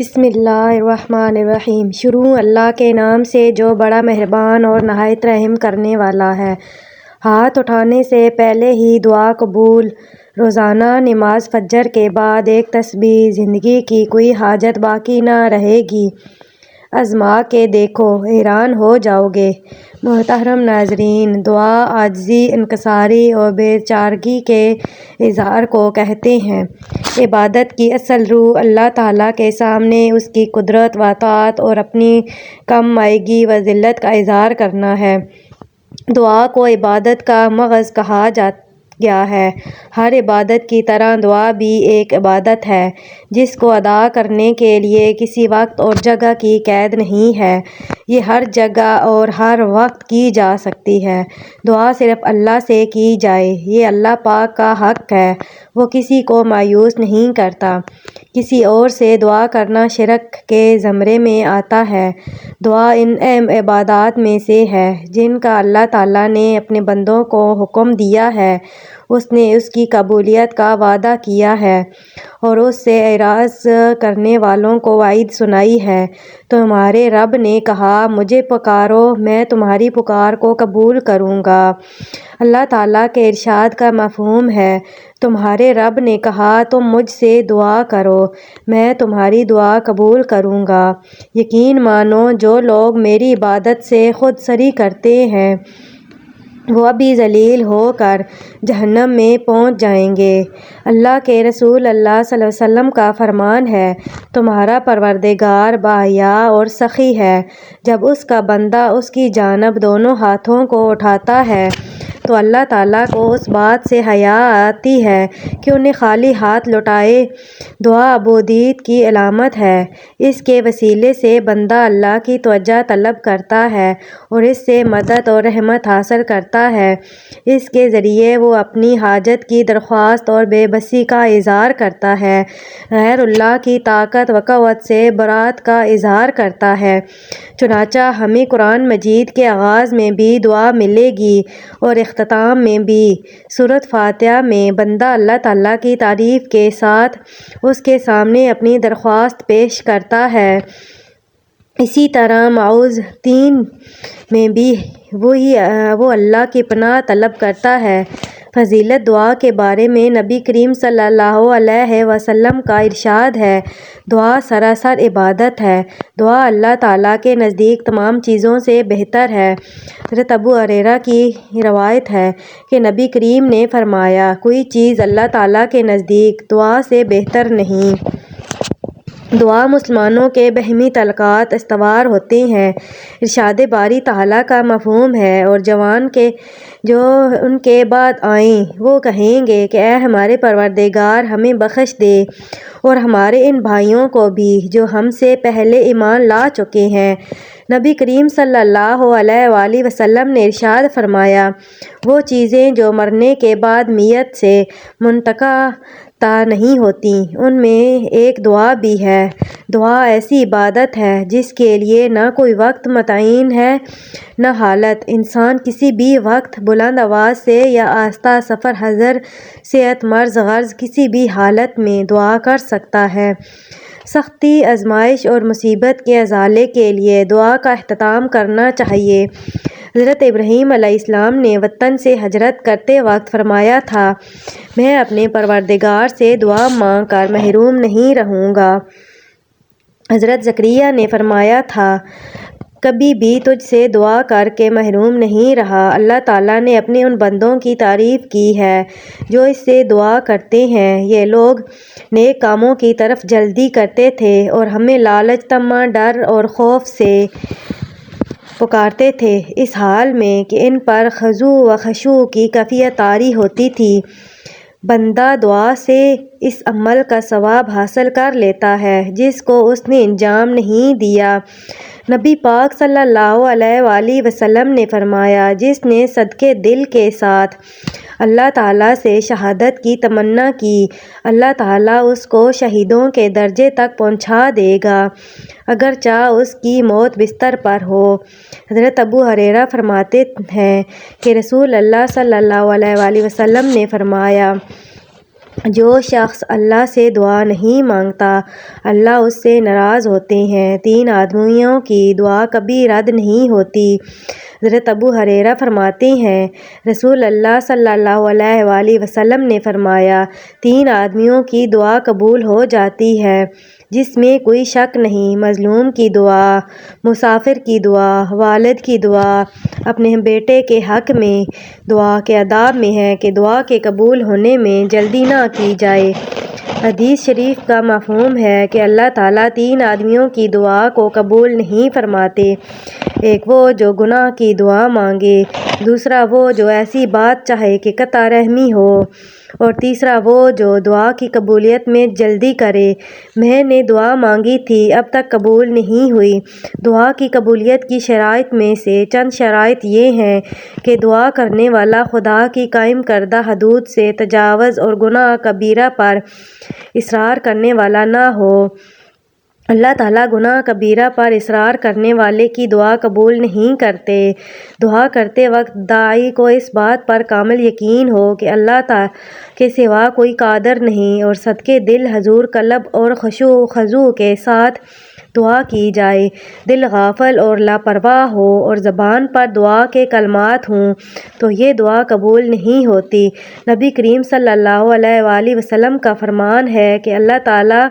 بسم اللہ الرحمن الرحیم۔ شروع اللہ کے نام سے جو بڑا مہربان اور نہایت رحم کرنے والا ہے۔ ہاتھ اٹھانے سے پہلے ہی دعا قبول۔ روزانہ نماز فجر کے بعد ایک تسبیح، زندگی کی کوئی حاجت باقی نہ رہے گی۔ آزما کے دیکھو، حیران ہو جاؤ گے۔ محترم ناظرین، دعا عاجزی، انکساری اور بے چارگی کے اظہار کو کہتے ہیں۔ عبادت کی اصل روح اللہ تعالیٰ کے سامنے اس کی قدرت و طاقت اور اپنی کم مائگی و ذلت کا اظہار کرنا ہے۔ دعا کو عبادت کا مغز کہا گیا ہے۔ ہر عبادت کی طرح دعا بھی ایک عبادت ہے جس کو ادا کرنے کے لیے کسی وقت اور جگہ کی قید نہیں ہے۔ یہ ہر جگہ اور ہر وقت کی جا سکتی ہے۔ دعا صرف اللہ سے کی جائے، یہ اللہ پاک کا حق ہے۔ وہ کسی کو مایوس نہیں کرتا۔ کسی اور سے دعا کرنا شرک کے زمرے میں آتا ہے۔ دعا ان اہم عبادات میں سے ہے جن کا اللہ تعالیٰ نے اپنے بندوں کو حکم دیا ہے۔ اس نے اس کی قبولیت کا وعدہ کیا ہے اور اس سے اعراض کرنے والوں کو وعید سنائی ہے۔ تمہارے رب نے کہا، مجھے پکارو، میں تمہاری پکار کو قبول کروں گا۔ اللہ تعالیٰ کے ارشاد کا مفہوم ہے، تمہارے رب نے کہا، تم مجھ سے دعا کرو، میں تمہاری دعا قبول کروں گا۔ یقین مانو، جو لوگ میری عبادت سے خود سری کرتے ہیں وہ ابھی ذلیل ہو کر جہنم میں پہنچ جائیں گے۔ اللہ کے رسول اللہ صلی اللہ علیہ وسلم کا فرمان ہے، تمہارا پروردگار باحیاء اور سخی ہے۔ جب اس کا بندہ اس کی جانب دونوں ہاتھوں کو اٹھاتا ہے تو اللہ تعالیٰ کو اس بات سے حیا آتی ہے کہ انہیں خالی ہاتھ لوٹائے۔ دعا عبودیت کی علامت ہے۔ اس کے وسیلے سے بندہ اللہ کی توجہ طلب کرتا ہے اور اس سے مدد اور رحمت حاصل کرتا ہے۔ اس کے ذریعے وہ اپنی حاجت کی درخواست اور بے بسی کا اظہار کرتا ہے، غیر اللہ کی طاقت و قوت سے برات کا اظہار کرتا ہے۔ چنانچہ ہمیں قرآن مجید کے آغاز میں بھی دعا ملے گی اور اختتام میں بھی۔ سورۃ فاتحہ میں بندہ اللہ تعالیٰ کی تعریف کے ساتھ اس کے سامنے اپنی درخواست پیش کرتا ہے۔ اسی طرح معوذتین میں بھی وہ اللہ کی پناہ طلب کرتا ہے۔ فضیلت دعا کے بارے میں نبی کریم صلی اللہ علیہ وسلم کا ارشاد ہے، دعا سراسر عبادت ہے۔ دعا اللہ تعالیٰ کے نزدیک تمام چیزوں سے بہتر ہے۔ حضرت ابو ہریرہ کی روایت ہے کہ نبی کریم نے فرمایا، کوئی چیز اللہ تعالیٰ کے نزدیک دعا سے بہتر نہیں۔ دعا مسلمانوں کے باہمی تعلقات استوار ہوتے ہیں۔ ارشاد باری تعالیٰ کا مفہوم ہے، اور جوان کے جو ان کے بعد آئیں وہ کہیں گے کہ اے ہمارے پروردگار، ہمیں بخش دے اور ہمارے ان بھائیوں کو بھی جو ہم سے پہلے ایمان لا چکے ہیں۔ نبی کریم صلی اللہ علیہ وآلہ وسلم نے ارشاد فرمایا، وہ چیزیں جو مرنے کے بعد میت سے منقطع نہیں ہوتیں ان میں ایک دعا بھی ہے۔ دعا ایسی عبادت ہے جس کے لیے نہ کوئی وقت متعین ہے نہ حالت۔ انسان کسی بھی وقت بلند آواز سے یا آہستہ، سفر، حضر، صحت، مرض، غرض، کسی بھی حالت میں دعا کر سکتا ہے۔ سختی، آزمائش اور مصیبت کے ازالے کے لیے دعا کا اہتمام کرنا چاہیے۔ حضرت ابراہیم علیہ السلام نے وطن سے ہجرت کرتے وقت فرمایا تھا، میں اپنے پروردگار سے دعا مانگ کر محروم نہیں رہوں گا۔ حضرت زکریا نے فرمایا تھا، کبھی بھی تجھ سے دعا کر کے محروم نہیں رہا۔ اللہ تعالیٰ نے اپنے ان بندوں کی تعریف کی ہے جو اس سے دعا کرتے ہیں۔ یہ لوگ نیک کاموں کی طرف جلدی کرتے تھے اور ہمیں لالچ، طمع، ڈر اور خوف سے پکارتے تھے، اس حال میں کہ ان پر خضوع و خشوع کی کیفیت طاری ہوتی تھی۔ بندہ دعا سے اس عمل کا ثواب حاصل کر لیتا ہے جس کو اس نے انجام نہیں دیا۔ نبی پاک صلی اللہ علیہ وآلہ وسلم نے فرمایا، جس نے صدقے دل کے ساتھ اللہ تعالیٰ سے شہادت کی تمنا کی، اللہ تعالیٰ اس کو شہیدوں کے درجے تک پہنچا دے گا، اگرچہ اس کی موت بستر پر ہو۔ حضرت ابو ہریرہ فرماتے ہیں کہ رسول اللہ صلی اللہ علیہ وآلہ وسلم نے فرمایا، جو شخص اللہ سے دعا نہیں مانگتا اللہ اس سے ناراض ہوتے ہیں۔ 3 آدمیوں کی دعا کبھی رد نہیں ہوتی۔ حضرت ابو ہریرہ فرماتے ہیں رسول اللہ صلی اللہ علیہ وآلہ وسلم نے فرمایا 3 آدمیوں کی دعا قبول ہو جاتی ہے جس میں کوئی شک نہیں، مظلوم کی دعا، مسافر کی دعا، والد کی دعا۔ اپنے بیٹے کے حق میں دعا کے آداب میں ہے کہ دعا کے قبول ہونے میں جلدی نہ کی جائے۔ حدیث شریف کا مفہوم ہے کہ اللہ تعالیٰ 3 آدمیوں کی دعا کو قبول نہیں فرماتے، ایک وہ جو گناہ کی دعا مانگے، دوسرا وہ جو ایسی بات چاہے کہ قطع رحمی ہو، اور تیسرا وہ جو دعا کی قبولیت میں جلدی کرے۔ میں نے دعا مانگی تھی اب تک قبول نہیں ہوئی۔ دعا کی قبولیت کی شرائط میں سے چند شرائط یہ ہیں کہ دعا کرنے والا خدا کی قائم کردہ حدود سے تجاوز اور گناہ کبیرہ پر اصرار کرنے والا نہ ہو۔ اللہ تعالیٰ گناہ کبیرہ پر اصرار کرنے والے کی دعا قبول نہیں کرتے۔ دعا کرتے وقت داعی کو اس بات پر کامل یقین ہو کہ اللہ تعالیٰ کے سوا کوئی قادر نہیں، اور صدقے دل حضور قلب اور خشوع و خضوع کے ساتھ دعا کی جائے، دل غافل اور لاپرواہ ہو اور زبان پر دعا کے کلمات ہوں تو یہ دعا قبول نہیں ہوتی۔ نبی کریم صلی اللہ علیہ وآلہ وسلم کا فرمان ہے کہ اللہ تعالیٰ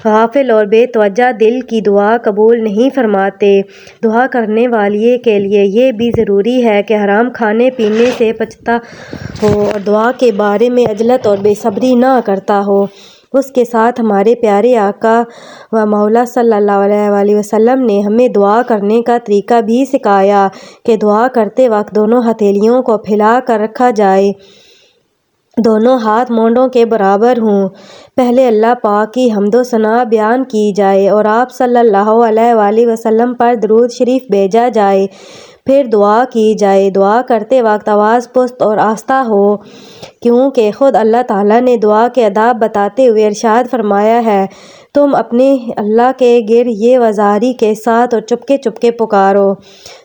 غافل اور بے توجہ دل کی دعا قبول نہیں فرماتے۔ دعا کرنے والے کے لیے یہ بھی ضروری ہے کہ حرام کھانے پینے سے بچتا ہو اور دعا کے بارے میں عجلت اور بے صبری نہ کرتا ہو۔ اس کے ساتھ ہمارے پیارے آقا و مولا صلی اللہ علیہ وآلہ وسلم نے ہمیں دعا کرنے کا طریقہ بھی سکھایا کہ دعا کرتے وقت دونوں ہتھیلیوں کو پھیلا کر رکھا جائے، دونوں ہاتھ مونڈوں کے برابر ہوں۔ پہلے اللہ پاک کی حمد و ثنا بیان کی جائے اور آپ صلی اللہ علیہ وآلہ وسلم پر درود شریف بھیجا جائے، پھر دعا کی جائے۔ دعا کرتے وقت آواز پست اور آہستہ ہو، کیونکہ خود اللہ تعالیٰ نے دعا کے آداب بتاتے ہوئے ارشاد فرمایا ہے تم اپنے اللہ کے گر یہ وزاری کے ساتھ اور چپکے چپکے پکارو۔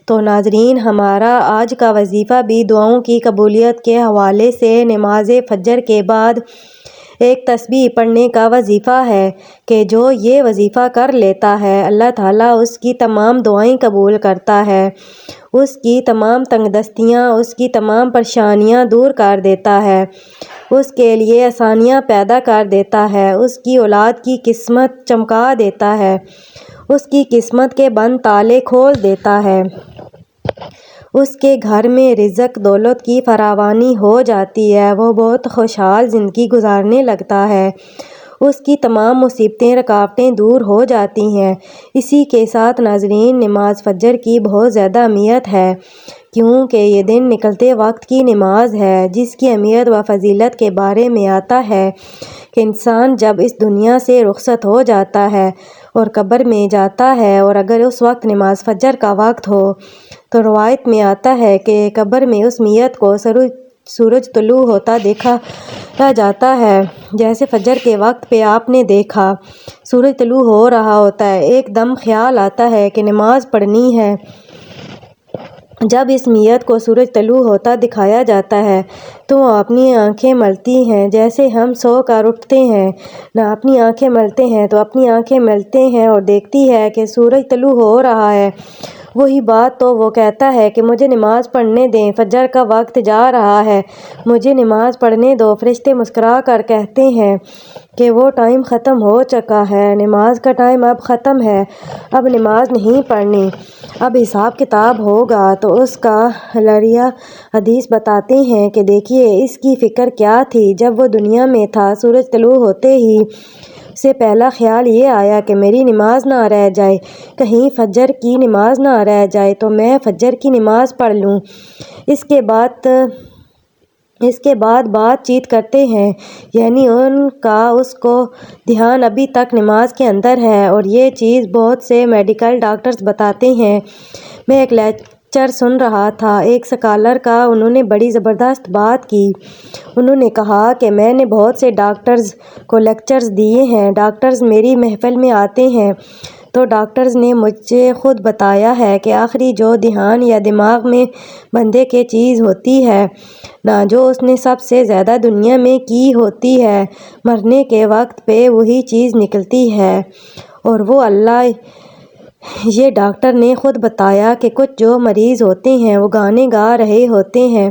تو ناظرین، ہمارا آج کا وظیفہ بھی دعاؤں کی قبولیت کے حوالے سے نماز فجر کے بعد ایک تسبیح پڑھنے کا وظیفہ ہے کہ جو یہ وظیفہ کر لیتا ہے اللہ تعالیٰ اس کی تمام دعائیں قبول کرتا ہے، اس کی تمام تنگ دستیاں، اس کی تمام پریشانیاں دور کر دیتا ہے، اس کے لیے آسانیاں پیدا کر دیتا ہے، اس کی اولاد کی قسمت چمکا دیتا ہے، اس کی قسمت کے بند تالے کھول دیتا ہے، اس کے گھر میں رزق دولت کی فراوانی ہو جاتی ہے، وہ بہت خوشحال زندگی گزارنے لگتا ہے، اس کی تمام مصیبتیں رکاوٹیں دور ہو جاتی ہیں۔ اسی کے ساتھ ناظرین، نماز فجر کی بہت زیادہ اہمیت ہے، کیونکہ یہ دن نکلتے وقت کی نماز ہے، جس کی اہمیت و فضیلت کے بارے میں آتا ہے کہ انسان جب اس دنیا سے رخصت ہو جاتا ہے اور قبر میں جاتا ہے اور اگر اس وقت نماز فجر کا وقت ہو تو روایت میں آتا ہے کہ قبر میں اس میت کو سورج طلوع ہوتا دیکھا جاتا ہے، جیسے فجر کے وقت پہ آپ نے دیکھا سورج طلوع ہو رہا ہوتا ہے۔ ایک دم خیال آتا ہے کہ نماز پڑھنی ہے۔ جب اس میت کو سورج طلوع ہوتا دکھایا جاتا ہے تو اپنی آنکھیں ملتی ہیں، جیسے ہم سو کر اٹھتے ہیں نہ اپنی آنکھیں ملتے ہیں تو اپنی آنکھیں ملتے ہیں اور دیکھتی ہے کہ سورج طلوع ہو رہا ہے۔ وہی بات تو وہ کہتا ہے کہ مجھے نماز پڑھنے دیں، فجر کا وقت جا رہا ہے، مجھے نماز پڑھنے دو۔ فرشتے مسکرا کر کہتے ہیں کہ وہ ٹائم ختم ہو چکا ہے، نماز کا ٹائم اب ختم ہے، اب نماز نہیں پڑھنی، اب حساب کتاب ہوگا۔ تو اس کا لڑیا حدیث بتاتے ہیں کہ دیکھیے اس کی فکر کیا تھی، جب وہ دنیا میں تھا سورج طلوع ہوتے ہی سے پہلا خیال یہ آیا کہ میری نماز نہ رہ جائے، کہیں فجر کی نماز نہ رہ جائے تو میں فجر کی نماز پڑھ لوں۔ اس کے بعد بات چیت کرتے ہیں، یعنی ان کا اس کو دھیان ابھی تک نماز کے اندر ہے، اور یہ چیز بہت سے میڈیکل ڈاکٹرز بتاتے ہیں۔ میں ایک لیکچر سن رہا تھا ایک سکالر کا، انہوں نے بڑی زبردست بات کی۔ انہوں نے کہا کہ میں نے بہت سے ڈاکٹرز کو لیکچرز دیے ہیں، ڈاکٹرز میری محفل میں آتے ہیں تو ڈاکٹرز نے مجھے خود بتایا ہے کہ آخری جو دھیان یا دماغ میں بندے کے چیز ہوتی ہے نا، جو اس نے سب سے زیادہ دنیا میں کی ہوتی ہے، مرنے کے وقت پہ وہی چیز نکلتی ہے، اور وہ اللہ۔ یہ ڈاکٹر نے خود بتایا کہ کچھ جو مریض ہوتے ہیں وہ گانے گا رہے ہوتے ہیں،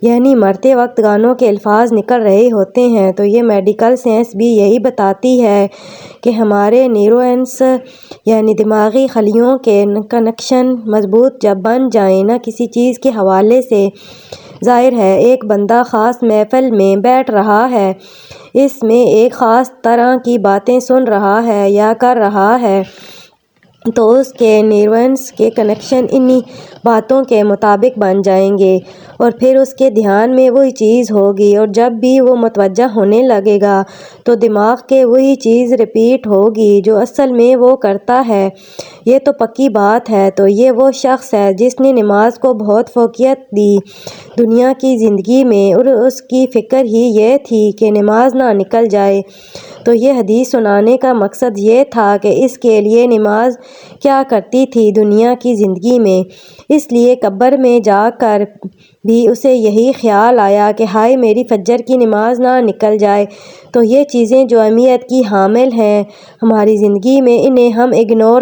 یعنی مرتے وقت گانوں کے الفاظ نکل رہے ہوتے ہیں۔ تو یہ میڈیکل سائنس بھی یہی بتاتی ہے کہ ہمارے نیورونز یعنی دماغی خلیوں کے کنکشن مضبوط جب بن جائیں نا کسی چیز کے حوالے سے، ظاہر ہے ایک بندہ خاص محفل میں بیٹھ رہا ہے، اس میں ایک خاص طرح کی باتیں سن رہا ہے یا کر رہا ہے، تو اس کے نیورونز کے کنکشن انہی باتوں کے مطابق بن جائیں گے، اور پھر اس کے دھیان میں وہی چیز ہوگی، اور جب بھی وہ متوجہ ہونے لگے گا تو دماغ کے وہی چیز ریپیٹ ہوگی جو اصل میں وہ کرتا ہے۔ یہ تو پکی بات ہے۔ تو یہ وہ شخص ہے جس نے نماز کو بہت فوقیت دی دنیا کی زندگی میں، اور اس کی فکر ہی یہ تھی کہ نماز نہ نکل جائے۔ تو یہ حدیث سنانے کا مقصد یہ تھا کہ اس کے لیے نماز کیا کرتی تھی دنیا کی زندگی میں، اس لیے قبر میں جا کر بھی اسے یہی خیال آیا کہ ہائے میری فجر کی نماز نہ نکل جائے۔ تو یہ چیزیں جو اہمیت کی حامل ہیں ہماری زندگی میں، انہیں ہم اگنور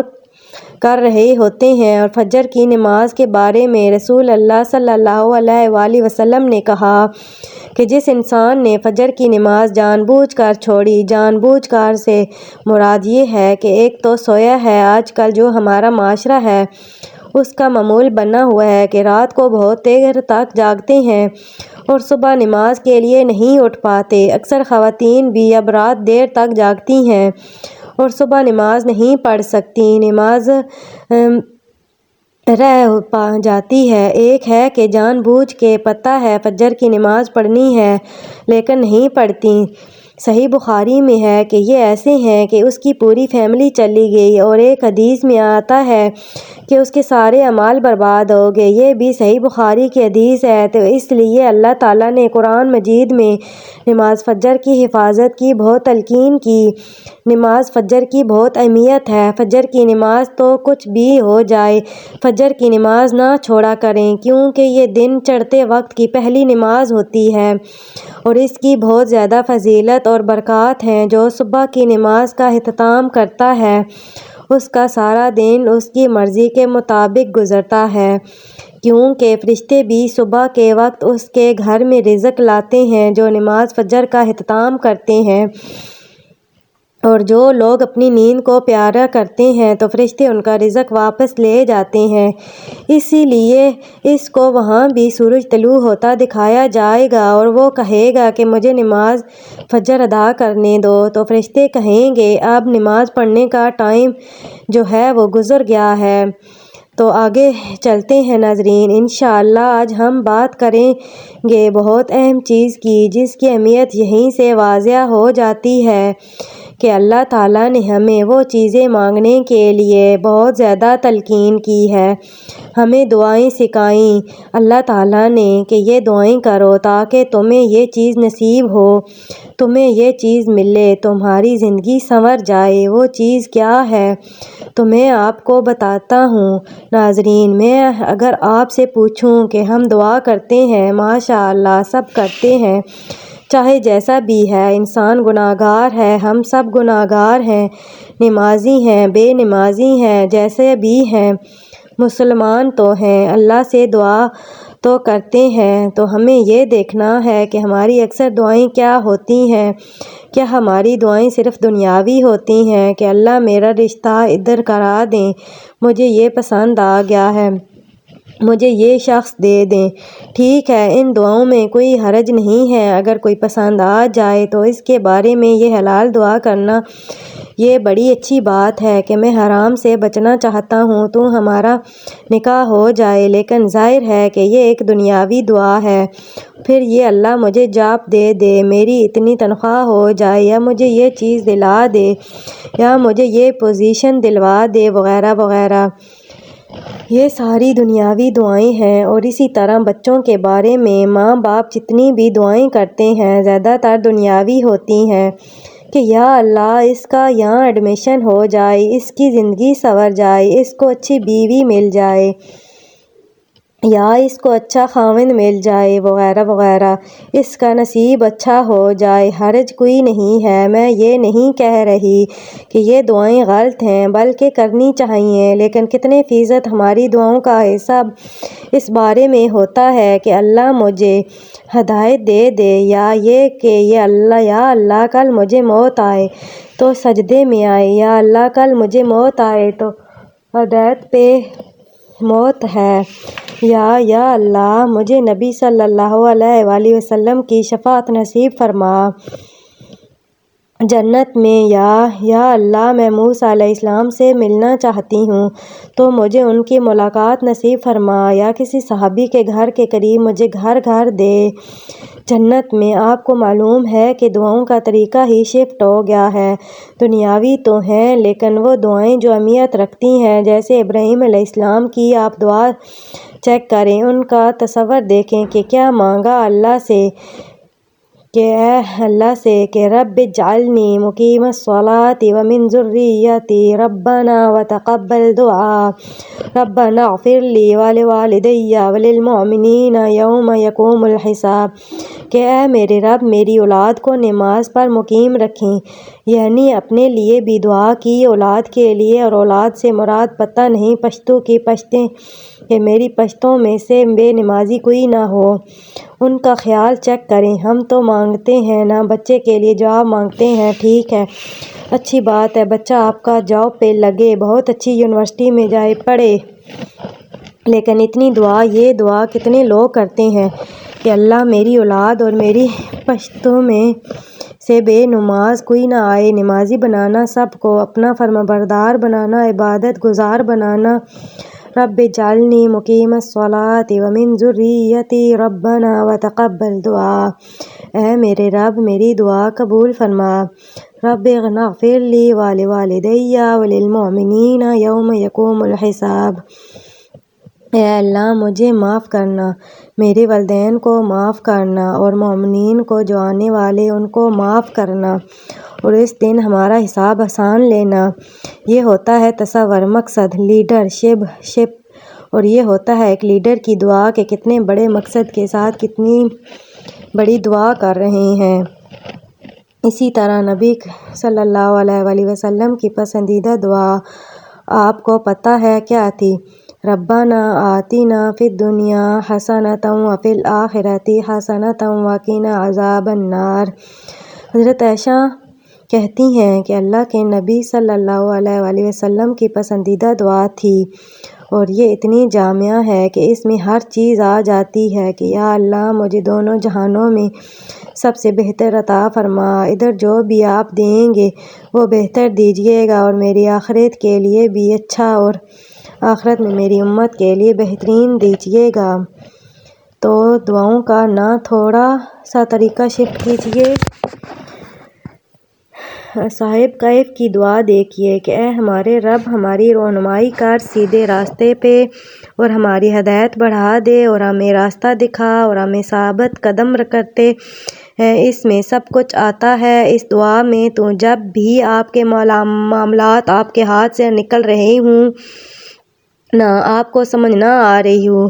کر رہے ہوتے ہیں۔ اور فجر کی نماز کے بارے میں رسول اللہ صلی اللہ علیہ وآلہ وسلم نے کہا کہ جس انسان نے فجر کی نماز جان بوجھ کر چھوڑی، جان بوجھ کر سے مراد یہ ہے کہ ایک تو سویا ہے۔ آج کل جو ہمارا معاشرہ ہے اس کا معمول بنا ہوا ہے کہ رات کو بہت دیر تک جاگتے ہیں اور صبح نماز کے لیے نہیں اٹھ پاتے۔ اکثر خواتین بھی اب رات دیر تک جاگتی ہیں اور صبح نماز نہیں پڑھ سکتی، نماز رہ جاتی ہے۔ ایک ہے کہ جان بوجھ کے پتہ ہے فجر کی نماز پڑھنی ہے لیکن نہیں پڑھتی۔ صحیح بخاری میں ہے کہ یہ ایسے ہیں کہ اس کی پوری فیملی چلی گئی، اور ایک حدیث میں آتا ہے کہ اس کے سارے اعمال برباد ہو گئے۔ یہ بھی صحیح بخاری کی حدیث ہے۔ تو اس لیے اللہ تعالیٰ نے قرآن مجید میں نماز فجر کی حفاظت کی بہت تلقین کی۔ نماز فجر کی بہت اہمیت ہے۔ فجر کی نماز تو کچھ بھی ہو جائے فجر کی نماز نہ چھوڑا کریں، کیونکہ یہ دن چڑھتے وقت کی پہلی نماز ہوتی ہے، اور اس کی بہت زیادہ فضیلت اور برکات ہیں۔ جو صبح کی نماز کا اہتمام کرتا ہے اس کا سارا دن اس کی مرضی کے مطابق گزرتا ہے، کیونکہ فرشتے بھی صبح کے وقت اس کے گھر میں رزق لاتے ہیں جو نماز فجر کا اہتمام کرتے ہیں، اور جو لوگ اپنی نیند کو پیارا کرتے ہیں تو فرشتے ان کا رزق واپس لے جاتے ہیں۔ اسی لیے اس کو وہاں بھی سورج طلوع ہوتا دکھایا جائے گا اور وہ کہے گا کہ مجھے نماز فجر ادا کرنے دو، تو فرشتے کہیں گے اب نماز پڑھنے کا ٹائم جو ہے وہ گزر گیا ہے۔ تو آگے چلتے ہیں ناظرین، انشاءاللہ آج ہم بات کریں گے بہت اہم چیز کی، جس کی اہمیت یہیں سے واضح ہو جاتی ہے کہ اللہ تعالیٰ نے ہمیں وہ چیزیں مانگنے کے لیے بہت زیادہ تلقین کی ہے، ہمیں دعائیں سکھائیں اللہ تعالیٰ نے کہ یہ دعائیں کرو تاکہ تمہیں یہ چیز نصیب ہو، تمہیں یہ چیز ملے، تمہاری زندگی سنور جائے۔ وہ چیز کیا ہے تو میں آپ کو بتاتا ہوں ناظرین۔ میں اگر آپ سے پوچھوں کہ ہم دعا کرتے ہیں، ماشاءاللہ سب کرتے ہیں، چاہے جیسا بھی ہے، انسان گناہگار ہے، ہم سب گناہگار ہیں، نمازی ہیں، بے نمازی ہیں، جیسے بھی ہیں، مسلمان تو ہیں، اللہ سے دعا تو کرتے ہیں۔ تو ہمیں یہ دیکھنا ہے کہ ہماری اکثر دعائیں کیا ہوتی ہیں۔ کیا ہماری دعائیں صرف دنیاوی ہوتی ہیں کہ اللہ میرا رشتہ ادھر کرا دیں، مجھے یہ پسند آ گیا ہے، مجھے یہ شخص دے دیں؟ ٹھیک ہے، ان دعاؤں میں کوئی حرج نہیں ہے، اگر کوئی پسند آ جائے تو اس کے بارے میں یہ حلال دعا کرنا یہ بڑی اچھی بات ہے کہ میں حرام سے بچنا چاہتا ہوں تو ہمارا نکاح ہو جائے، لیکن ظاہر ہے کہ یہ ایک دنیاوی دعا ہے۔ پھر یہ اللہ مجھے جاب دے دے، میری اتنی تنخواہ ہو جائے، یا مجھے یہ چیز دلا دے، یا مجھے یہ پوزیشن دلوا دے، وغیرہ وغیرہ، یہ ساری دنیاوی دعائیں ہیں۔ اور اسی طرح بچوں کے بارے میں ماں باپ جتنی بھی دعائیں کرتے ہیں زیادہ تر دنیاوی ہوتی ہیں کہ یا اللہ اس کا یہاں ایڈمیشن ہو جائے، اس کی زندگی سنور جائے، اس کو اچھی بیوی مل جائے، یا اس کو اچھا خاوند مل جائے وغیرہ وغیرہ، اس کا نصیب اچھا ہو جائے۔ حرج کوئی نہیں ہے، میں یہ نہیں کہہ رہی کہ یہ دعائیں غلط ہیں، بلکہ کرنی چاہیے، لیکن کتنے فیصد ہماری دعاؤں کا حساب اس بارے میں ہوتا ہے کہ اللہ مجھے ہدایت دے دے، یا یہ کہ یا اللہ کل مجھے موت آئے تو سجدے میں آئے، یا اللہ کل مجھے موت آئے تو ہدایت پہ موت ہے، یا اللہ مجھے نبی صلی اللہ علیہ وآلہ وسلم کی شفاعت نصیب فرما جنت میں، یا اللہ میں موسیٰ علیہ السلام سے ملنا چاہتی ہوں تو مجھے ان کی ملاقات نصیب فرما، یا کسی صحابی کے گھر کے قریب مجھے گھر دے جنت میں۔ آپ کو معلوم ہے کہ دعاؤں کا طریقہ ہی شفٹ ہو گیا ہے، دنیاوی تو ہیں لیکن وہ دعائیں جو اہمیت رکھتی ہیں، جیسے ابراہیم علیہ السلام کی آپ دعا چیک کریں، ان کا تصور دیکھیں کہ کیا مانگا اللہ سے کہ رب اجعلنی مقیم الصلاۃ ومن ذریتی ربنا وتقبل دعا ربنا اغفر لی ولوالدی وللمؤمنین یوم یقوم الحساب، کہ اے میرے رب میری اولاد کو نماز پر مقیم رکھیں، یعنی اپنے لیے بھی دعا کی، اولاد کے لیے، اور اولاد سے مراد پتہ نہیں پشتو کی پشتیں کہ میری پشتوں میں سے بے نمازی کوئی نہ ہو، ان کا خیال چیک کریں۔ ہم تو مانگتے ہیں نا، بچے کے لیے جاب مانگتے ہیں، ٹھیک ہے، اچھی بات ہے، بچہ آپ کا جاب پہ لگے، بہت اچھی یونیورسٹی میں جائے پڑھے، لیکن اتنی دعا، یہ دعا کتنے لوگ کرتے ہیں کہ اللہ میری اولاد اور میری پشتوں میں سے بے نماز کوئی نہ آئے، نمازی بنانا، سب کو اپنا فرمانبردار بنانا، عبادت گزار بنانا۔ رب اجعلنی مقیم الصلاۃ ومن ذریتی ربنا وتقبل دعا، اے میرے رب میری دعا قبول فرما، رب اغفر لی ولوالدی وللمؤمنین یوم یقوم الحساب، اے اللہ مجھے معاف کرنا، میرے والدین کو معاف کرنا، اور مومنین کو جو آنے والے ان کو معاف کرنا، اور اس دن ہمارا حساب آسان لینا۔ یہ ہوتا ہے تصور، مقصد، لیڈرشپ، اور یہ ہوتا ہے ایک لیڈر کی دعا کہ کتنے بڑے مقصد کے ساتھ کتنی بڑی دعا کر رہے ہیں۔ اسی طرح نبی صلی اللہ علیہ وآلہ وسلم کی پسندیدہ دعا آپ کو پتہ ہے کیا تھی؟ ربنا آتنا فی الدنیا حسنۃ وفی الآخرۃ حسنۃ وقنا عذاب النار۔ حضرت عائشہ کہتی ہیں کہ اللہ کے نبی صلی اللہ علیہ وآلہ وسلم کی پسندیدہ دعا تھی، اور یہ اتنی جامع ہے کہ اس میں ہر چیز آ جاتی ہے کہ یا اللہ مجھے دونوں جہانوں میں سب سے بہتر عطا فرما، ادھر جو بھی آپ دیں گے وہ بہتر دیجیے گا، اور میری آخرت کے لیے بھی اچھا، اور آخرت میں میری امت کے لیے بہترین دیجیے گا۔ تو دعاؤں کا نہ تھوڑا سا طریقہ شفٹ کیجیے۔ صاحب کہف کی دعا دیکھیے کہ اے ہمارے رب ہماری رہنمائی کر سیدھے راستے پہ، اور ہماری ہدایت بڑھا دے، اور ہمیں راستہ دکھا، اور ہمیں ثابت قدم کرتے ہیں، اس میں سب کچھ آتا ہے۔ اس دعا میں تو جب بھی آپ کے معاملات آپ کے ہاتھ سے نکل رہے ہوں نہ، آپ کو سمجھ نہ آ رہی ہو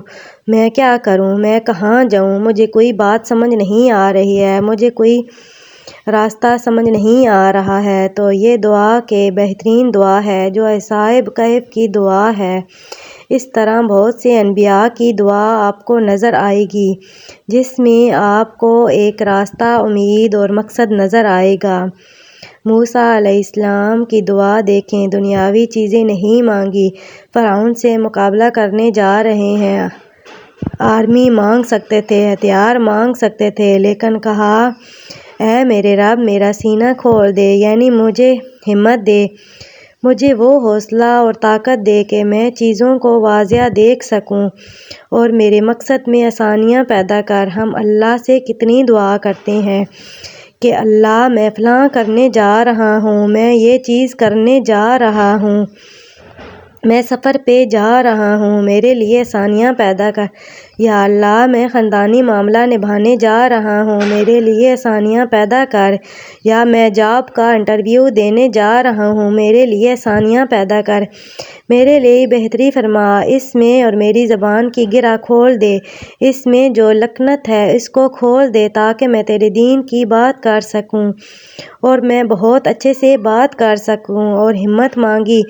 میں کیا کروں، میں کہاں جاؤں، مجھے کوئی بات سمجھ نہیں آ رہی ہے، مجھے کوئی راستہ سمجھ نہیں آ رہا ہے، تو یہ دعا کے بہترین دعا ہے جو صاحب کہف کی دعا ہے۔ اس طرح بہت سے انبیاء کی دعا آپ کو نظر آئے گی جس میں آپ کو ایک راستہ، امید اور مقصد نظر آئے گا۔ موسیٰ علیہ السلام کی دعا دیکھیں، دنیاوی چیزیں نہیں مانگی، فرعون سے مقابلہ کرنے جا رہے ہیں، آرمی مانگ سکتے تھے، ہتھیار مانگ سکتے تھے، لیکن کہا اے میرے رب میرا سینہ کھول دے، یعنی مجھے ہمت دے، مجھے وہ حوصلہ اور طاقت دے کہ میں چیزوں کو واضح دیکھ سکوں، اور میرے مقصد میں آسانیاں پیدا کر۔ ہم اللہ سے کتنی دعا کرتے ہیں کہ اللہ میں فلاں کرنے جا رہا ہوں، میں یہ چیز کرنے جا رہا ہوں، میں سفر پہ جا رہا ہوں، میرے لیے آسانیاں پیدا کر، یا اللہ میں خاندانی معاملہ نبھانے جا رہا ہوں، میرے لیے آسانیاں پیدا کر۔ یا میں جاب کا انٹرویو دینے جا رہا ہوں، میرے لیے آسانیاں پیدا کر، میرے لیے بہتری فرما۔ اس میں اور میری زبان کی گرہ کھول دے، اس میں جو لکنت ہے اس کو کھول دے تاکہ میں تیرے دین کی بات کر سکوں اور میں بہت اچھے سے بات کر سکوں۔ اور ہمت مانگی،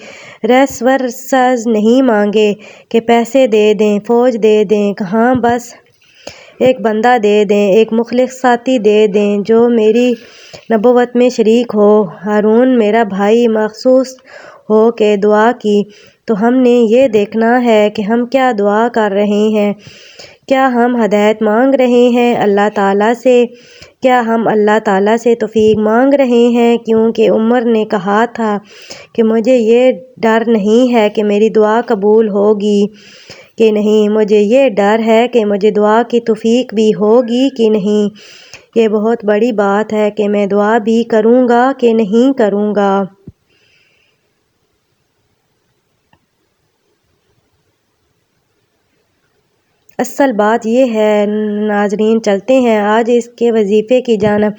ریسورسز نہیں مانگے کہ پیسے دے دیں، فوج دے دیں، کہاں بس ایک بندہ دے دیں، ایک مخلص ساتھی دے دیں جو میری نبوت میں شریک ہو۔ ہارون میرا بھائی مخصوص ہو کے دعا کی تو ہم نے یہ دیکھنا ہے کہ ہم کیا دعا کر رہے ہیں، کیا ہم ہدایت مانگ رہے ہیں اللہ تعالیٰ سے، کیا ہم اللہ تعالیٰ سے توفیق مانگ رہے ہیں، کیونکہ عمر نے کہا تھا کہ مجھے یہ ڈر نہیں ہے کہ میری دعا قبول ہوگی کہ نہیں، مجھے یہ ڈر ہے کہ مجھے دعا کی توفیق بھی ہوگی کہ نہیں۔ یہ بہت بڑی بات ہے کہ میں دعا بھی کروں گا کہ نہیں کروں گا۔ اصل بات یہ ہے ناظرین، چلتے ہیں آج اس کے وظیفے کی جانب۔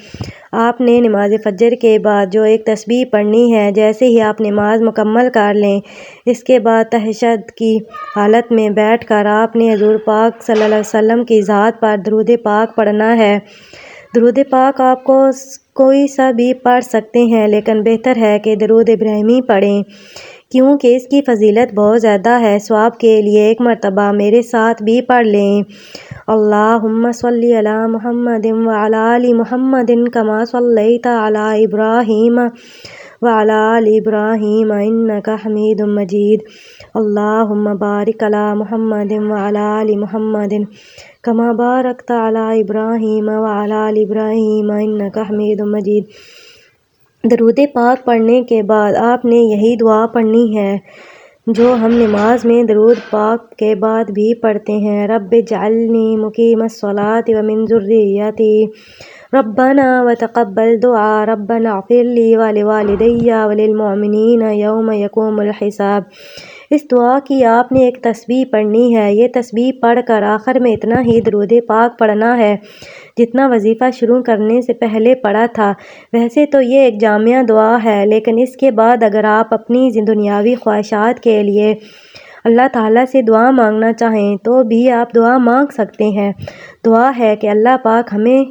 آپ نے نماز فجر کے بعد جو ایک تسبیح پڑھنی ہے، جیسے ہی آپ نماز مکمل کر لیں اس کے بعد تہجد کی حالت میں بیٹھ کر آپ نے حضور پاک صلی اللہ علیہ وسلم کی ذات پر درود پاک پڑھنا ہے۔ درود پاک آپ کو کوئی سا بھی پڑھ سکتے ہیں، لیکن بہتر ہے کہ درود ابراہیمی پڑھیں کیونکہ اس کی فضیلت بہت زیادہ ہے۔ ثواب کے لیے ایک مرتبہ میرے ساتھ بھی پڑھ لیں۔ اللہم صلی علی محمد وعلی آل محمد کما صلیت علی ابراہیم وعلی آل ابراہیم انک حمید مجید۔ اللہم بارک علی محمد وعلی آل محمد کما بارکت علی ابراہیم وعلی آل ابراہیم انک حمید مجید۔ درود پاک پڑھنے کے بعد آپ نے یہی دعا پڑھنی ہے جو ہم نماز میں درود پاک کے بعد بھی پڑھتے ہیں۔ رب اجعلنی مقیم الصلاۃ ومن ذریتی ربنا وتقبل دعاء ربنا اغفر لی ولوالدی وللمؤمنین یوم یقوم الحساب۔ اس دعا کی آپ نے ایک تسبیح پڑھنی ہے۔ یہ تسبیح پڑھ کر آخر میں اتنا ہی درود پاک پڑھنا ہے جتنا وظیفہ شروع کرنے سے پہلے پڑھا تھا۔ ویسے تو یہ ایک جامع دعا ہے، لیکن اس کے بعد اگر آپ اپنی دنیاوی خواہشات کے لیے اللہ تعالیٰ سے دعا مانگنا چاہیں تو بھی آپ دعا مانگ سکتے ہیں۔ دعا ہے کہ اللہ پاک ہمیں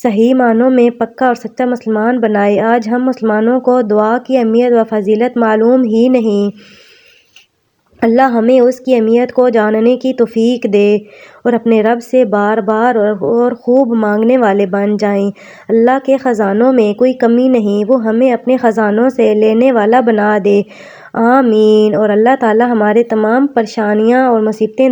صحیح معنوں میں پکا اور سچا مسلمان بنائے۔ آج ہم مسلمانوں کو دعا کی اہمیت و فضیلت معلوم ہی نہیں۔ اللہ ہمیں اس کی اہمیت کو جاننے کی توفیق دے اور اپنے رب سے بار بار اور خوب مانگنے والے بن جائیں۔ اللہ کے خزانوں میں کوئی کمی نہیں، وہ ہمیں اپنے خزانوں سے لینے والا بنا دے، آمین۔ اور اللہ تعالیٰ ہمارے تمام پریشانیاں اور مصیبتیں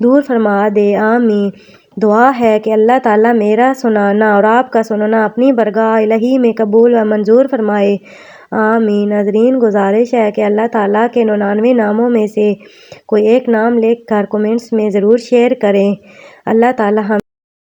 دور فرما دے، آمین۔ دعا ہے کہ اللہ تعالیٰ میرا سنانا اور آپ کا سننا اپنی بارگاہ الہی میں قبول و منظور فرمائے، آمین۔ ناظرین، گزارش ہے کہ اللہ تعالیٰ کے 99 ناموں میں سے کوئی ایک نام لکھ کر کومنٹس میں ضرور شیئر کریں۔ اللہ تعالیٰ ہم